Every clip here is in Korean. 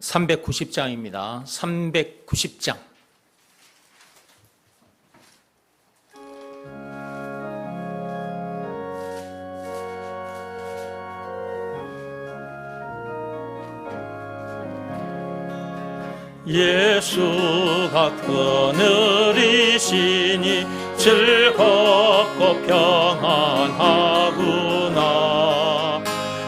390장입니다. 390장. 예수가 그늘이시니 즐겁고 평안하구나.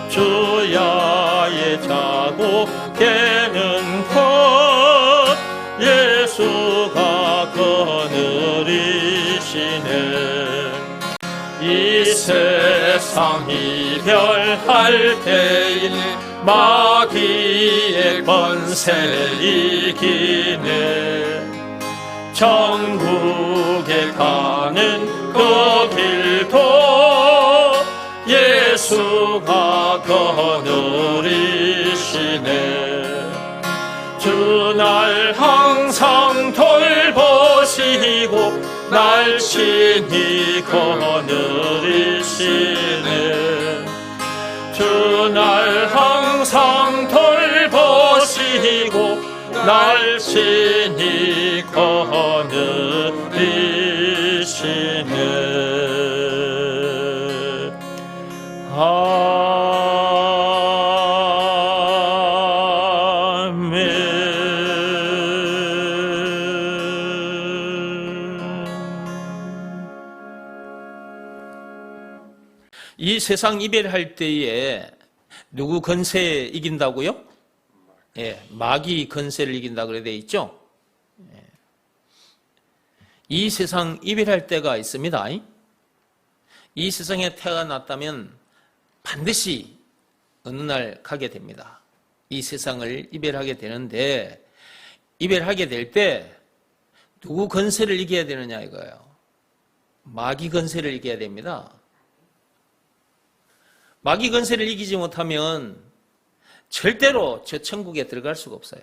주야의 자고 깨는 것 예수가 그늘이시네. 이 세상 이별할 때에 마귀의 권세를 이기네. 천국에 가는 그 길도 예수가 거느리시네. 주 날 항상 돌보시고 날씬히 거느리시네. 주 날 항상 돌보시고 날씬히 거느리시네. 아멘. 이 세상 이별할 때에 누구 건세 이긴다고요? 예, 마귀 건세를 이긴다 그래 돼 있죠? 예. 이 세상 이별할 때가 있습니다. 이 세상에 태어났다면 반드시 어느 날 가게 됩니다. 이 세상을 이별하게 되는데, 이별하게 될 때 누구 건세를 이겨야 되느냐 이거예요. 마귀 건세를 이겨야 됩니다. 마귀 건세를 이기지 못하면 절대로 저 천국에 들어갈 수가 없어요.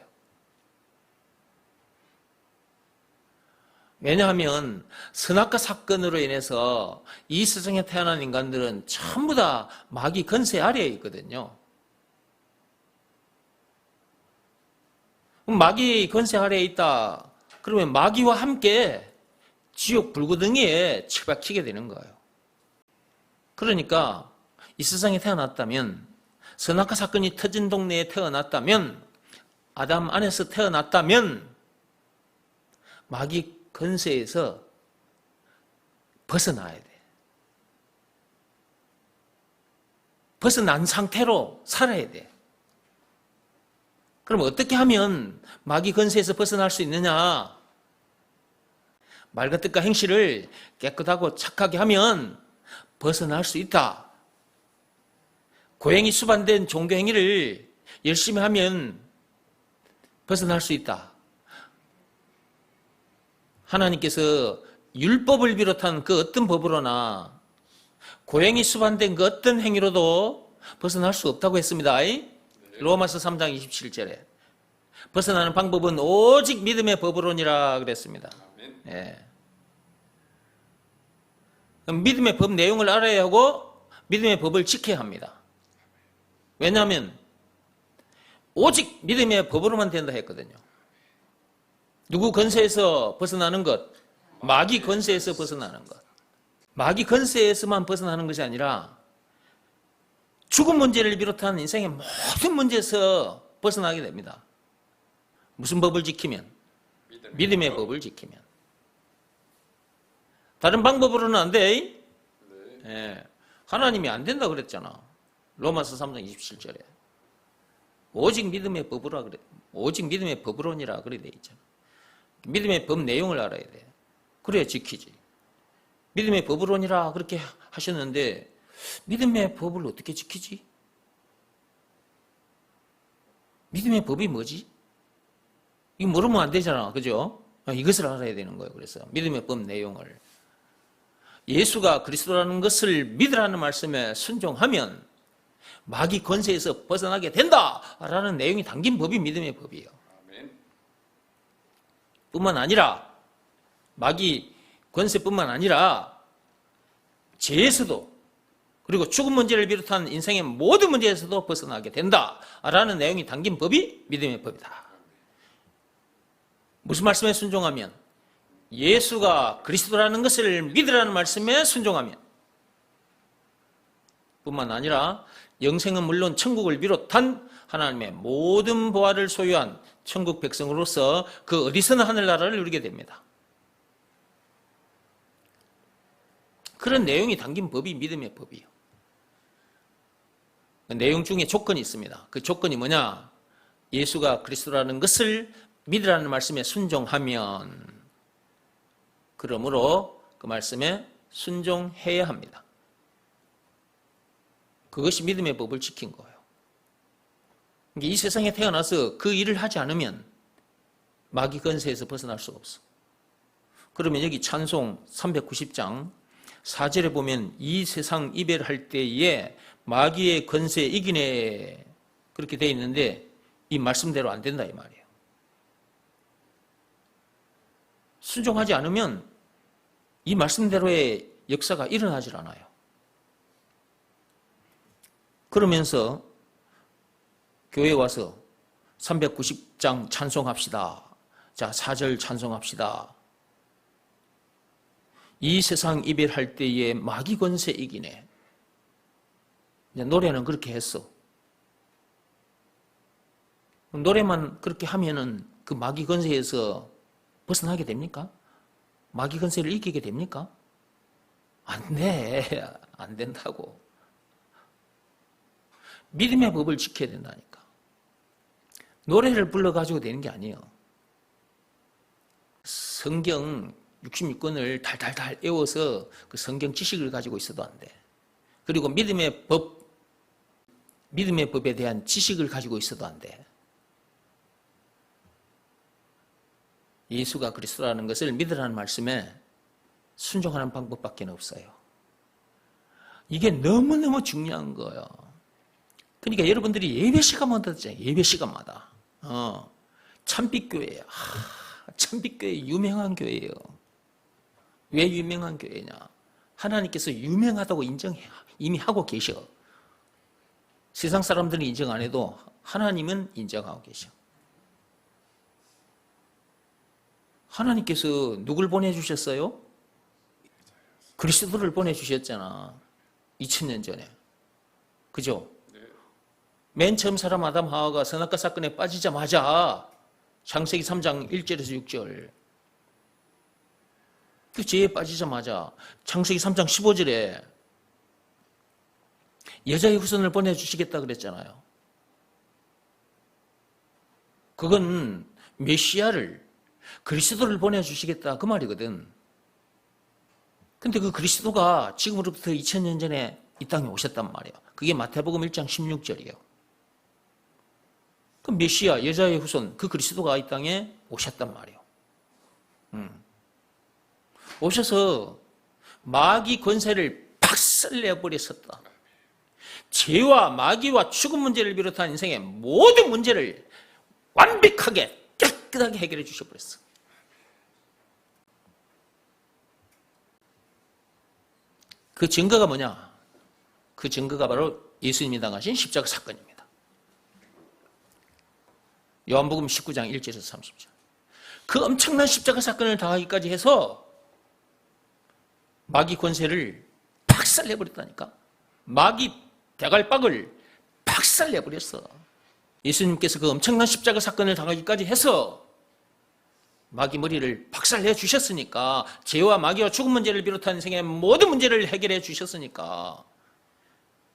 왜냐하면 선악과 사건으로 인해서 이 세상에 태어난 인간들은 전부 다 마귀 건세 아래에 있거든요. 마귀 건세 아래에 있다. 그러면 마귀와 함께 지옥 불구덩이에 처박히게 되는 거예요. 그러니까 이 세상에 태어났다면, 선악과 사건이 터진 동네에 태어났다면, 아담 안에서 태어났다면 마귀 건세에서 벗어나야 돼. 벗어난 상태로 살아야 돼. 그럼 어떻게 하면 마귀 건세에서 벗어날 수 있느냐? 말과 뜻과 행실을 깨끗하고 착하게 하면 벗어날 수 있다. 고행이 수반된 종교 행위를 열심히 하면 벗어날 수 있다. 하나님께서 율법을 비롯한 그 어떤 법으로나 고행이 수반된 그 어떤 행위로도 벗어날 수 없다고 했습니다. 로마서 3장 27절에 벗어나는 방법은 오직 믿음의 법으로니라 그랬습니다. 예. 믿음의 법 내용을 알아야 하고 믿음의 법을 지켜야 합니다. 왜냐하면 오직 믿음의 법으로만 된다 했거든요. 누구 건세에서 벗어나는 것? 마귀 건세에서 벗어나는 것. 마귀 건세에서만 벗어나는 것이 아니라 죽음 문제를 비롯한 인생의 모든 문제에서 벗어나게 됩니다. 무슨 법을 지키면? 믿음의 법을 지키면. 다른 방법으로는 안 돼. 예. 하나님이 안 된다 그랬잖아. 로마서 3장 27절에 오직 믿음의 법으로 그래. 오직 믿음의 법으로니라 그래 돼 있잖아. 믿음의 법 내용을 알아야 돼. 그래야 지키지. 믿음의 법으로니라 그렇게 하셨는데 믿음의 법을 어떻게 지키지? 믿음의 법이 뭐지? 이거 모르면 안 되잖아. 그죠? 이것을 알아야 되는 거예요. 그래서 믿음의 법 내용을. 예수가 그리스도라는 것을 믿으라는 말씀에 순종하면 마귀 권세에서 벗어나게 된다라는 내용이 담긴 법이 믿음의 법이에요. 뿐만 아니라 마귀 권세뿐만 아니라 죄에서도 그리고 죽음 문제를 비롯한 인생의 모든 문제에서도 벗어나게 된다라는 내용이 담긴 법이 믿음의 법이다. 무슨 말씀에 순종하면? 예수가 그리스도라는 것을 믿으라는 말씀에 순종하면 뿐만 아니라 영생은 물론 천국을 비롯한 하나님의 모든 보화를 소유한 천국 백성으로서 그 어디서나 하늘나라를 누리게 됩니다. 그런 내용이 담긴 법이 믿음의 법이에요. 그 내용 중에 조건이 있습니다. 그 조건이 뭐냐? 예수가 그리스도라는 것을 믿으라는 말씀에 순종하면, 그러므로 그 말씀에 순종해야 합니다. 그것이 믿음의 법을 지킨 거예요. 이 세상에 태어나서 그 일을 하지 않으면 마귀 권세에서 벗어날 수가 없어. 그러면 여기 찬송 390장 4절에 보면 이 세상 이별할 때에 마귀의 권세에 이기네 그렇게 되어 있는데 이 말씀대로 안 된다 이 말이에요. 순종하지 않으면 이 말씀대로의 역사가 일어나질 않아요. 그러면서 교회에 와서 390장 찬송합시다. 자, 4절 찬송합시다. 이 세상 이별할 때에 마귀 권세 이기네. 노래는 그렇게 했어. 노래만 그렇게 하면은 그 마귀 권세에서 벗어나게 됩니까? 마귀 권세를 이기게 됩니까? 안 돼. 안 된다고. 믿음의 법을 지켜야 된다니까. 노래를 불러가지고 되는 게 아니에요. 성경 66권을 달달달 외워서 그 성경 지식을 가지고 있어도 안 돼. 그리고 믿음의 법에 대한 지식을 가지고 있어도 안 돼. 예수가 그리스도라는 것을 믿으라는 말씀에 순종하는 방법밖에 없어요. 이게 너무너무 중요한 거예요. 그러니까 여러분들이 예배 시간마다 듣잖아요. 예배 시간마다. 참빛교회. 참빛교회 유명한 교회예요. 왜 유명한 교회냐? 하나님께서 유명하다고 이미 하고 계셔. 세상 사람들은 인정 안 해도 하나님은 인정하고 계셔. 하나님께서 누굴 보내주셨어요? 그리스도를 보내주셨잖아. 2000년 전에. 그죠? 맨 처음 사람 아담 하와가 선악과 사건에 빠지자마자 창세기 3장 1절에서 6절 그 죄에 빠지자마자 창세기 3장 15절에 여자의 후손을 보내주시겠다 그랬잖아요. 그건 메시아를 그리스도를 보내주시겠다 그 말이거든. 근데 그 그리스도가 지금으로부터 2000년 전에 이 땅에 오셨단 말이야. 그게 마태복음 1장 16절이에요. 그 메시아, 여자의 후손, 그 그리스도가 이 땅에 오셨단 말이에요. 오셔서 마귀 권세를 박살내버렸었다. 죄와 마귀와 죽음 문제를 비롯한 인생의 모든 문제를 완벽하게 깨끗하게 해결해 주셔버렸어. 그 증거가 뭐냐? 그 증거가 바로 예수님이 당하신 십자가 사건입니다. 요한복음 19장 1절에서 30절. 그 엄청난 십자가 사건을 당하기까지 해서 마귀 권세를 박살내버렸다니까. 마귀 대갈박을 박살내버렸어. 예수님께서 그 엄청난 십자가 사건을 당하기까지 해서 마귀 머리를 박살내 주셨으니까, 죄와 마귀와 죽음 문제를 비롯한 인생의 모든 문제를 해결해 주셨으니까,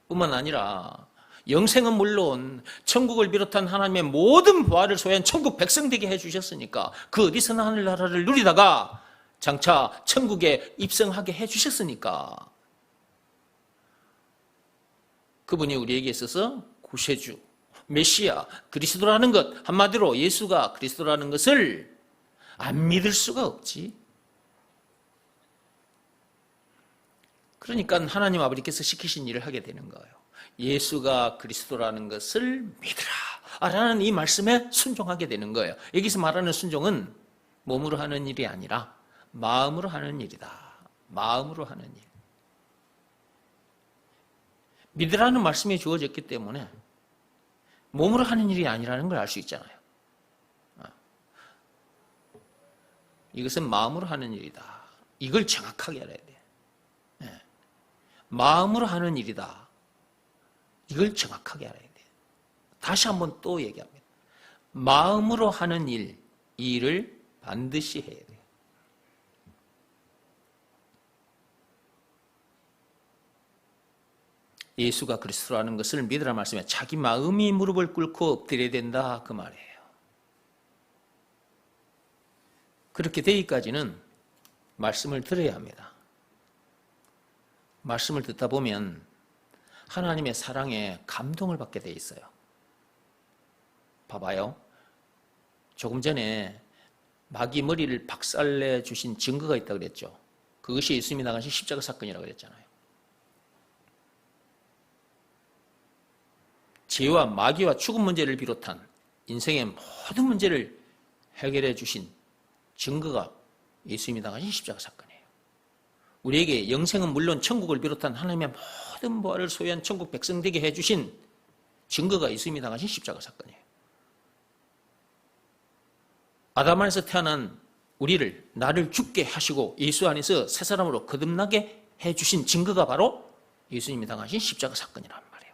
뿐만 아니라 영생은 물론 천국을 비롯한 하나님의 모든 보화를 소유한 천국 백성 되게 해주셨으니까, 그 어디서나 하늘나라를 누리다가 장차 천국에 입성하게 해주셨으니까, 그분이 우리에게 있어서 구세주, 메시아, 그리스도라는 것, 한마디로 예수가 그리스도라는 것을 안 믿을 수가 없지. 그러니까 하나님 아버지께서 시키신 일을 하게 되는 거예요. 예수가 그리스도라는 것을 믿으라 라는 이 말씀에 순종하게 되는 거예요. 여기서 말하는 순종은 몸으로 하는 일이 아니라 마음으로 하는 일이다. 마음으로 하는 일. 믿으라는 말씀이 주어졌기 때문에 몸으로 하는 일이 아니라는 걸 알 수 있잖아요. 이것은 마음으로 하는 일이다. 이걸 정확하게 알아야 돼요. 마음으로 하는 일이다. 이걸 정확하게 알아야 돼요. 다시 한번 또 얘기합니다. 마음으로 하는 일, 이 일을 반드시 해야 돼요. 예수가 그리스도라는 것을 믿으라 말씀에 자기 마음이 무릎을 꿇고 엎드려야 된다 그 말이에요. 그렇게 되기까지는 말씀을 들어야 합니다. 말씀을 듣다 보면 하나님의 사랑에 감동을 받게 돼 있어요. 봐봐요. 조금 전에 마귀 머리를 박살내 주신 증거가 있다고 그랬죠. 그것이 예수님이 나가신 십자가 사건이라고 그랬잖아요. 죄와 마귀와 죽음 문제를 비롯한 인생의 모든 문제를 해결해 주신 증거가 예수님이 나가신 십자가 사건이에요. 우리에게 영생은 물론 천국을 비롯한 하나님의 모든 부활을 소유한 천국 백성 되게 해주신 증거가 예수님이 나가신 십자가 사건이에요. 아담 안에서 태어난 우리를 나를 죽게 하시고 예수 안에서 새 사람으로 거듭나게 해주신 증거가 바로 예수님이 당하신 십자가 사건이란 말이에요.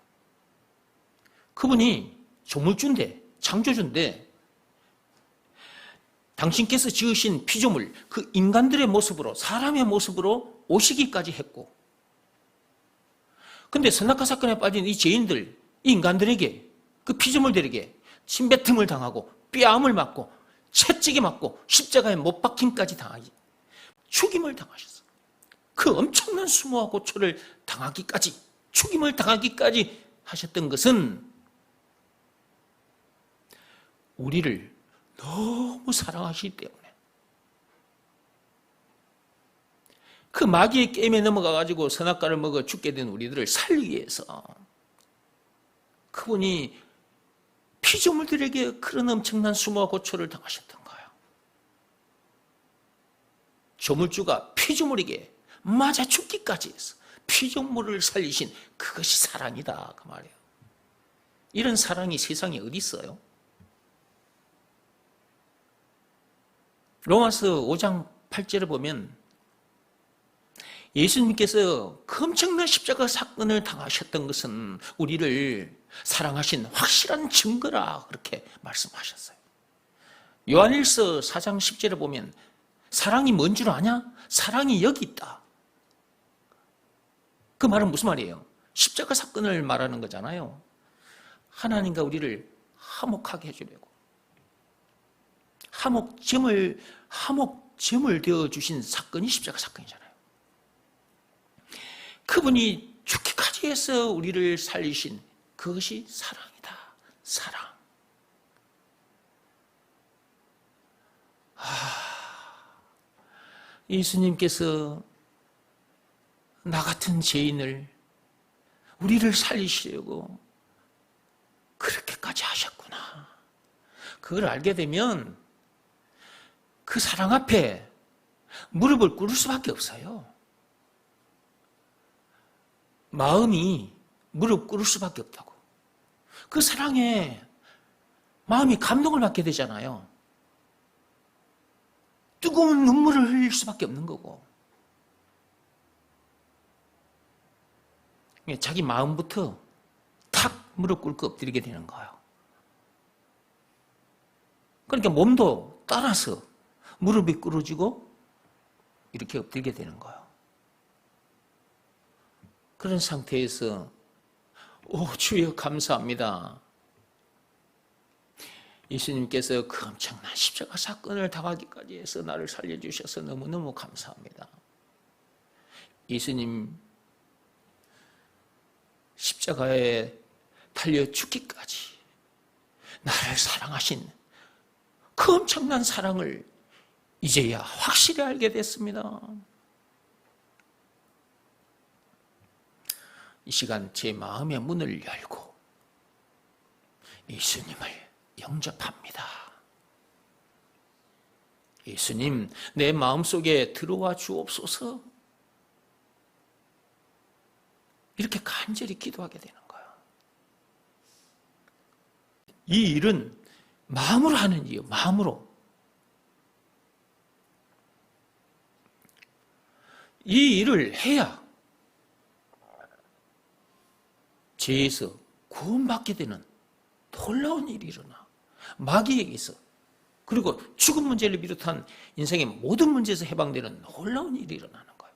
그분이 조물주인데 창조주인데 당신께서 지으신 피조물 그 인간들의 모습으로 사람의 모습으로 오시기까지 했고 근데 선악과 사건에 빠진 이 죄인들 이 인간들에게 그 피조물들에게 침뱉음을 당하고 뺨을 맞고 채찍이 맞고 십자가에 못 박힘까지 당하기 죽임을 당하셨어요. 그 엄청난 수모와 고초를 당하기까지 죽임을 당하기까지 하셨던 것은 우리를 너무 사랑하시기 때문에 그 마귀의 게임에 넘어가가지고 선악과를 먹어 죽게 된 우리들을 살리기 위해서 그분이 피조물들에게 그런 엄청난 수모와 고초를 당하셨던 거예요. 조물주가 피조물에게 맞아 죽기까지 해서 피조물을 살리신 그것이 사랑이다 그 말이에요. 이런 사랑이 세상에 어디 있어요? 로마서 5장 8절을 보면 예수님께서 그 엄청난 십자가 사건을 당하셨던 것은 우리를 사랑하신 확실한 증거라 그렇게 말씀하셨어요. 요한일서 4장 10절에 보면 사랑이 뭔 줄 아냐? 사랑이 여기 있다. 그 말은 무슨 말이에요? 십자가 사건을 말하는 거잖아요. 하나님과 우리를 화목하게 해주려고 화목점을 되어주신 사건이 십자가 사건이잖아요. 그분이 죽기까지 해서 우리를 살리신 그것이 사랑이다. 사랑. 예수님께서 나 같은 죄인을 우리를 살리시려고 그렇게까지 하셨구나. 그걸 알게 되면 그 사랑 앞에 무릎을 꿇을 수밖에 없어요. 마음이 무릎 꿇을 수밖에 없다고. 그 사랑에 마음이 감동을 받게 되잖아요. 뜨거운 눈물을 흘릴 수밖에 없는 거고. 자기 마음부터 탁 무릎 꿇고 엎드리게 되는 거예요. 그러니까 몸도 따라서 무릎이 꿇어지고 이렇게 엎드리게 되는 거예요. 그런 상태에서 주여 감사합니다. 예수님께서 그 엄청난 십자가 사건을 당하기까지 해서 나를 살려주셔서 너무너무 감사합니다. 예수님 십자가에 달려 죽기까지 나를 사랑하신 그 엄청난 사랑을 이제야 확실히 알게 됐습니다. 이 시간 제 마음의 문을 열고 예수님을 영접합니다. 예수님, 내 마음속에 들어와 주옵소서. 이렇게 간절히 기도하게 되는 거예요. 이 일은 마음으로 하는 일이에요. 마음으로. 이 일을 해야 죄에서 구원받게 되는 놀라운 일이 일어나. 마귀에게서, 그리고 죽음 문제를 비롯한 인생의 모든 문제에서 해방되는 놀라운 일이 일어나는 거예요.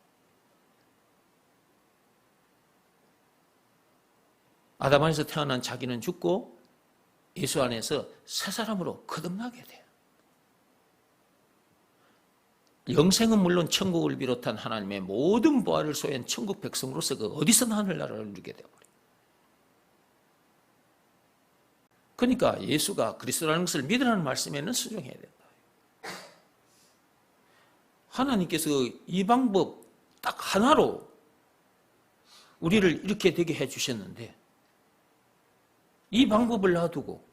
아담 안에서 태어난 자기는 죽고 예수 안에서 새 사람으로 거듭나게 돼요. 영생은 물론 천국을 비롯한 하나님의 모든 보화를 소유한 천국 백성으로서 그 어디서나 하늘나라를 누리게 되어버려요. 그러니까 예수가 그리스도라는 것을 믿으라는 말씀에는 순종해야 된다. 하나님께서 이 방법 딱 하나로 우리를 이렇게 되게 해주셨는데, 이 방법을 놔두고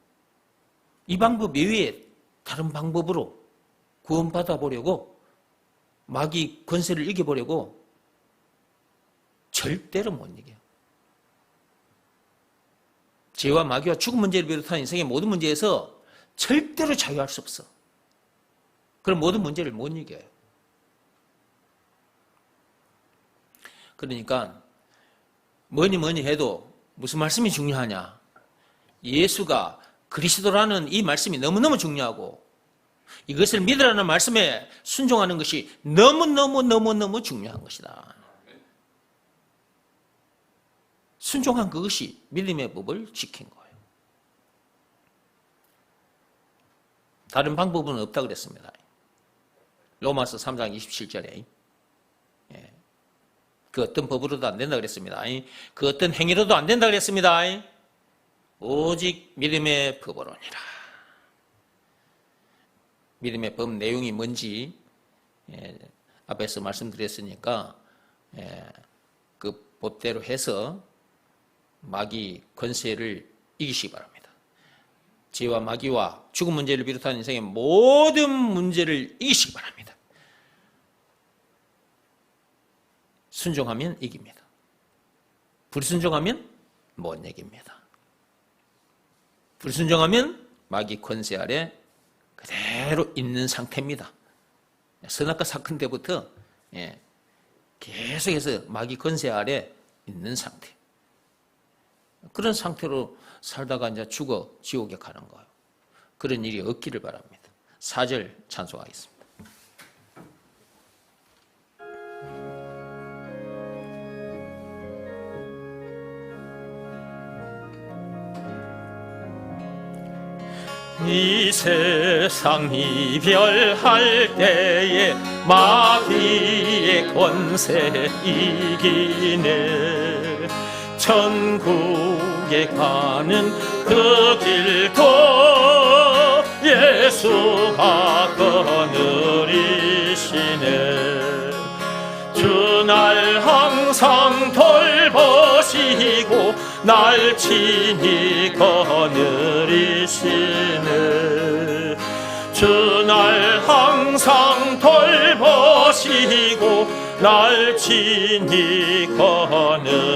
이 방법 외에 다른 방법으로 구원받아 보려고, 마귀 권세를 이겨보려고 절대로 못 이겨요. 죄와 마귀와 죽음 문제를 비롯한 인생의 모든 문제에서 절대로 자유할 수 없어. 그런 모든 문제를 못 이겨요. 그러니까 뭐니 해도 무슨 말씀이 중요하냐? 예수가 그리스도라는 이 말씀이 너무너무 중요하고, 이것을 믿으라는 말씀에 순종하는 것이 너무너무 중요한 것이다. 순종한 그것이 믿음의 법을 지킨 거예요. 다른 방법은 없다 그랬습니다. 로마서 3장 27절에 그 어떤 법으로도 안 된다 그랬습니다. 그 어떤 행위로도 안 된다 그랬습니다. 오직 믿음의 법으로니라. 믿음의 법 내용이 뭔지 앞에서 말씀드렸으니까 그 법대로 해서 마귀 권세를 이기시기 바랍니다. 죄와 마귀와 죽음 문제를 비롯한 인생의 모든 문제를 이기시기 바랍니다. 순종하면 이깁니다. 불순종하면 못 이깁니다. 불순종하면 마귀 권세 아래 그대로 있는 상태입니다. 선악과 사건 때부터 계속해서 마귀 권세 아래 있는 상태. 그런 상태로 살다가 이제 죽어 지옥에 가는 거예요. 그런 일이 없기를 바랍니다. 4절 찬송하겠습니다. 이 세상 이별할 때에 마귀의 권세 이기네. 천국에 가는 그 길도 예수가 거느리시네. 주 날 항상 돌보시고 날 친히 거느리시네. 주 날 항상 돌보시고 날 친히 거느리시네.